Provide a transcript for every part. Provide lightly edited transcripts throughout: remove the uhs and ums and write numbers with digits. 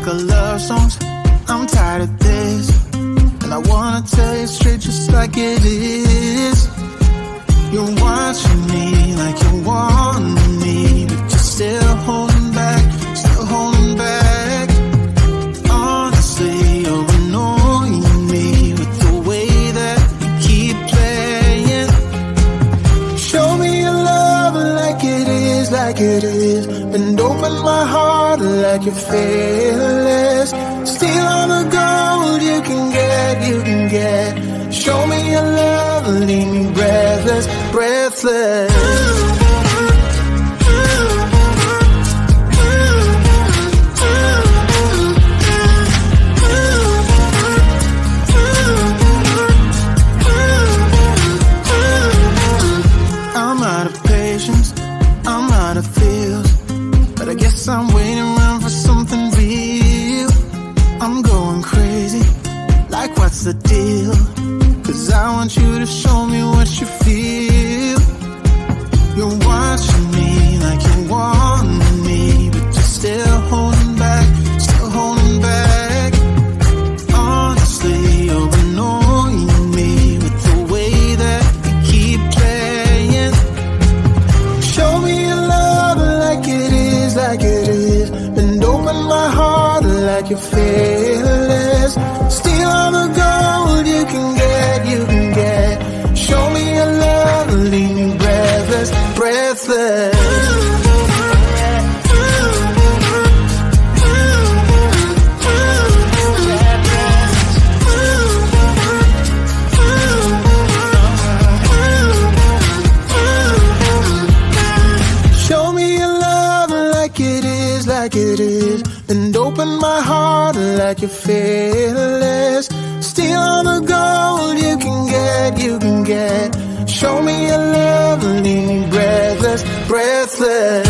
like our love songs. I'm tired of this, and I wanna tell you straight just like it is. You're watching me like you want me, but you're still holding back, still holding back. Honestly, you're annoying me with the way that you keep playing. Show me your love like it is, like it is. And open my heart like you're fearless. Steal all the gold you can get, you can get. Show me your love, leave me breathless, breathless. I'm out of patience, I'm out of feels, but I guess I'm waiting around for something real. I'm going crazy, like what's the deal? 'Cause I want you to show me what you feel. You're watching me like you want me, but you're still holding back, still holding back. Honestly, you're annoying me with the way that you keep playing. Show me your love like it is, like it is. And open my heart like you're fearless. Steal all the gold you can get, you can get. Show me your love, leave me breathless, breathless. Show me your love like it is, like it is. And open my heart like you're fearless. Steal all the gold you can get, you can get. Show me your love, leave me breathless, breathless.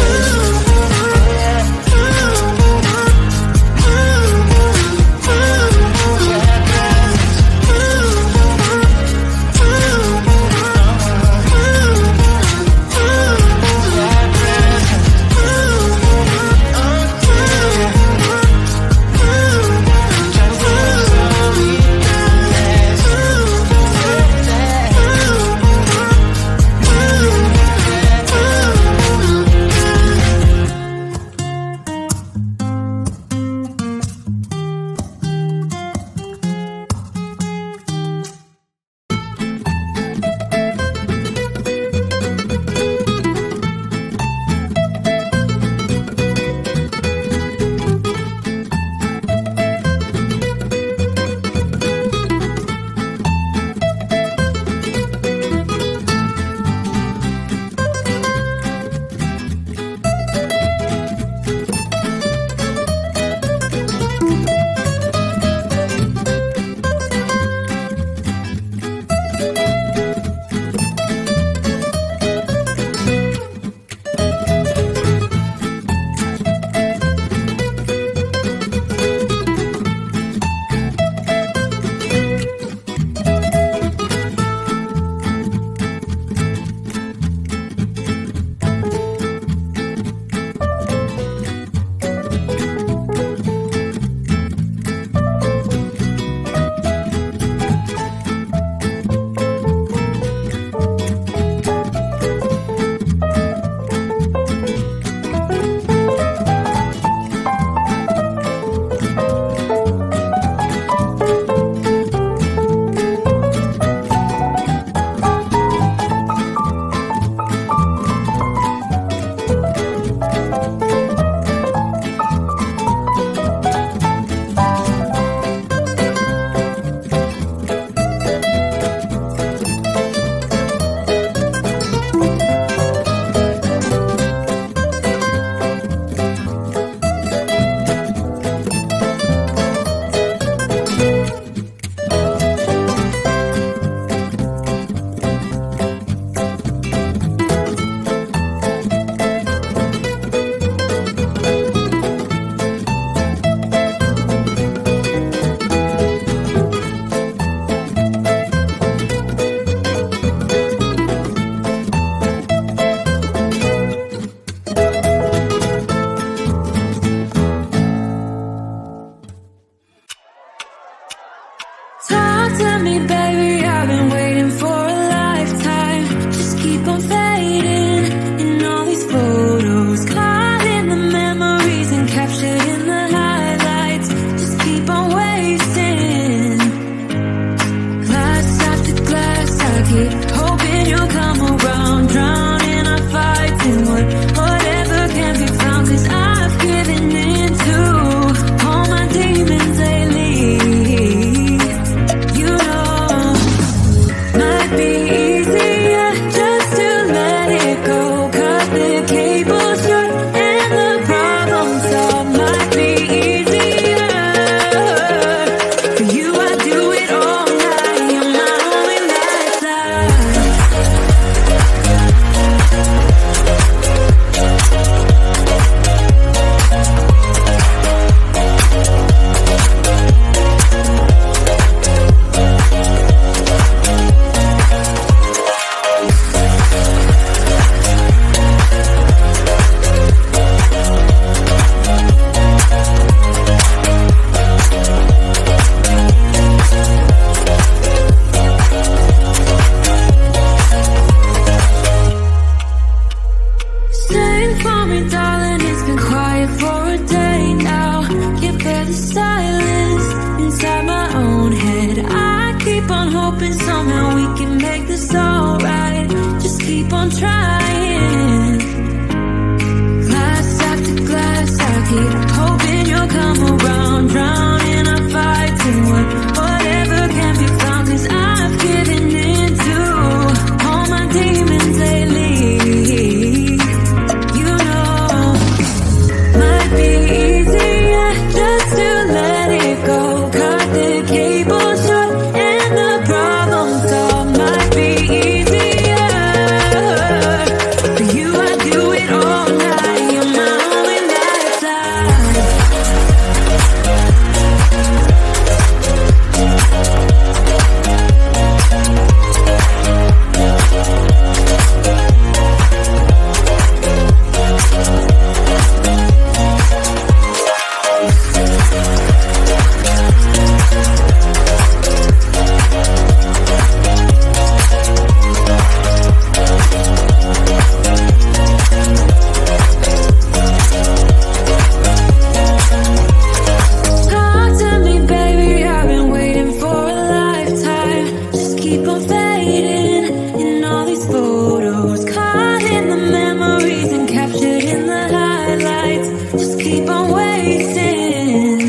fading in all these photos, caught in the memories and captured in the highlights. Just keep on waiting.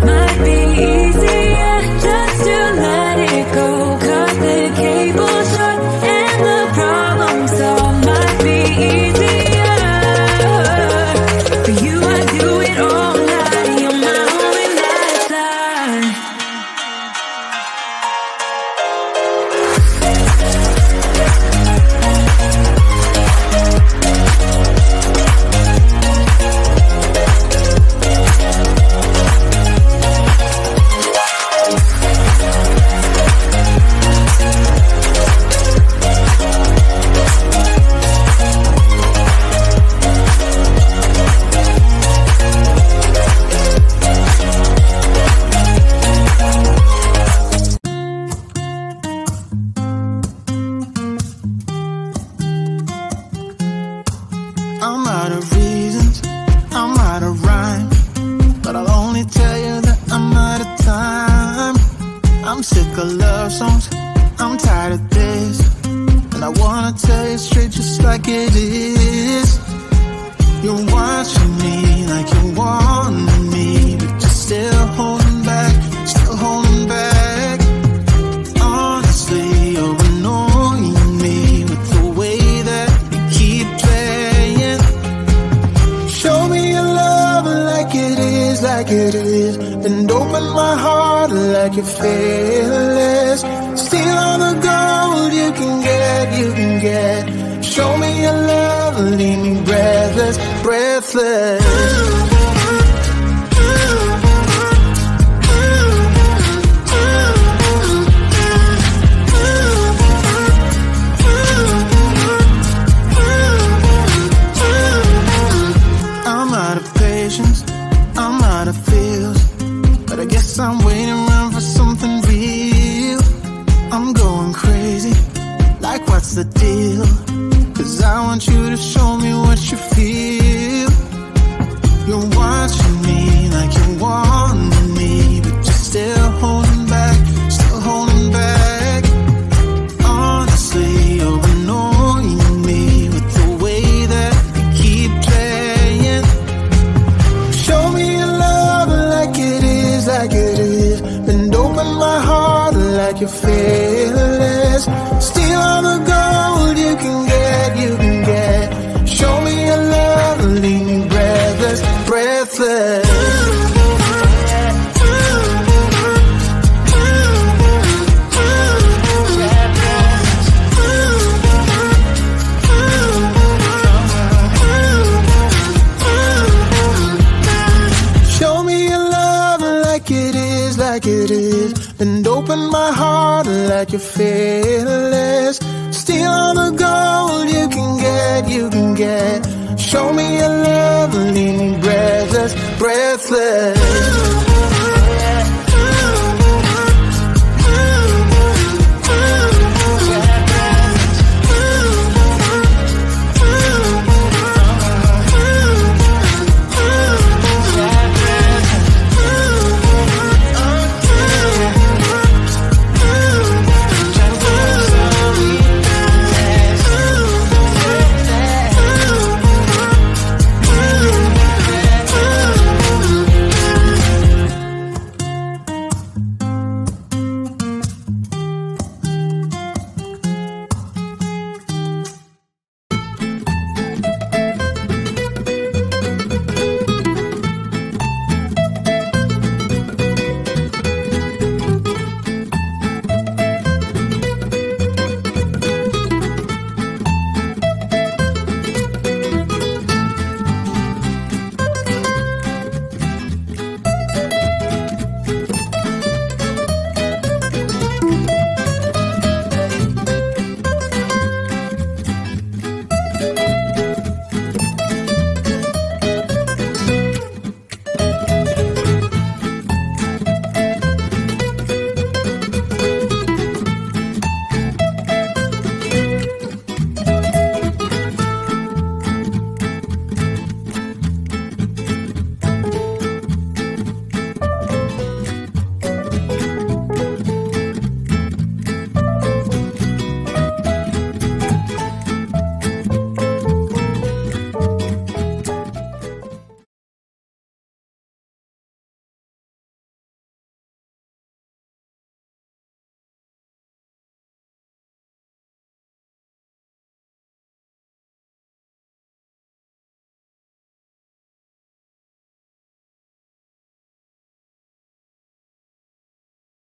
Might be easier just to let it go. Cut the cable short and the problem solved. Might be easier for you. I do it all night. You're my only lifeline. I'm out of reasons, I'm out of rhyme, but I'll only tell you that I'm out of time. I'm sick of love songs, I'm tired of this, and I wanna tell you straight just like it is. You're watching me like you want me, but you're still holding back, still holding back. Honestly, you're annoying me with the way that you keep playing. Show me your love like it is, like it is, and open my heart like you're fearless. Steal all the gold you can get, you can get. Show me your love, leave me breathless, breathless. I'm out of patience, I'm out of feels, but I guess I'm waiting around for something real. I'm going crazy, like what's the deal? 'Cause I want you to show me what you feel. You're watching me like you want me, but you're still holding back, still holding back. Honestly, you're annoying me with the way that you keep playing. Show me your love like it is, like it is, and open my heart like you're fearless. Steal all the gold you can get, you can get. Show me your love, leave me breathless, breathless. Show me your love like it is, like it is, and open my heart like you're fearless. Steal all the gold you can get, you can get. Show me your love, leave me breathless, breathless.